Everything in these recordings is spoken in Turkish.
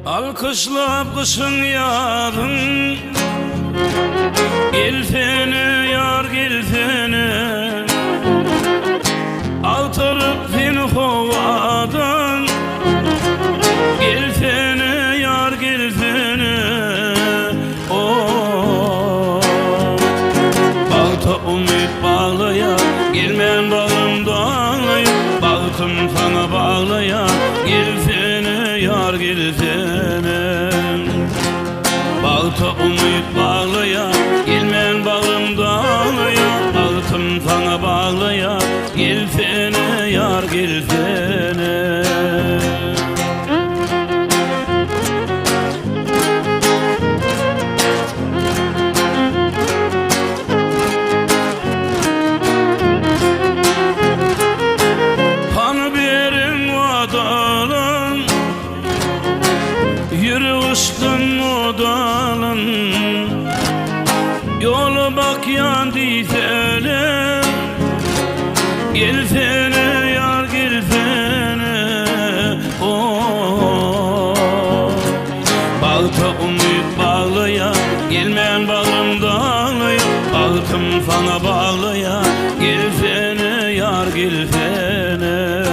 Alkışlap kışın yarın, gilfini yar gilfini, altırıp fin hovadan, gilfini yar gilfini. Oh, balta umut bağlaya, gelmeyen bağım dağlaya, baktım sana bağlaya, gilfini yar gilfini. Balta umut bağlaya, gelmeyen bağım dağlaya, baktım sana bağlaya, gilfini yar gilfini. Yürü uçtun o dalın, yolu bak yandı fele, gilfene yar gilfene. Oh, balta umut bağlaya, gelmeyen bağım dağlaya, baktım sana bağlaya, gilfene yar gilfene.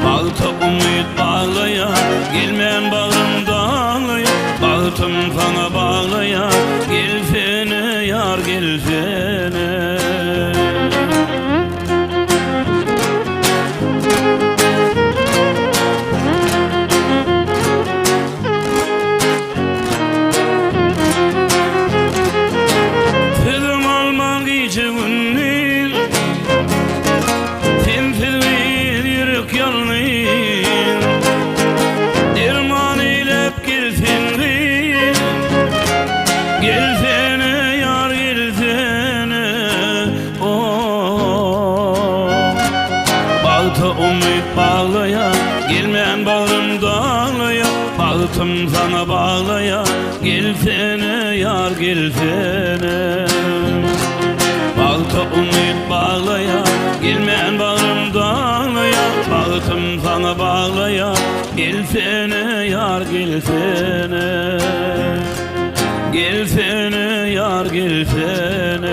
Balta umut bağlaya, gelmeyen bağım dağlaya, baktım sana bağlaya, gilfene yar gilfene. Film alman geceğinin, film filmi yürük yalnın, derman ile gilfini, gilfene yar gilfene. Oh, balta umut bağlaya, gelmeyen bağım dağlaya, baktım sana bağlaya, gilfene yar gilfene. Balta umut bağlaya, gelmeyen bağım dağlaya, baktım sana bağlaya, gilfene yar gilfene. Gilfene yar gilfene.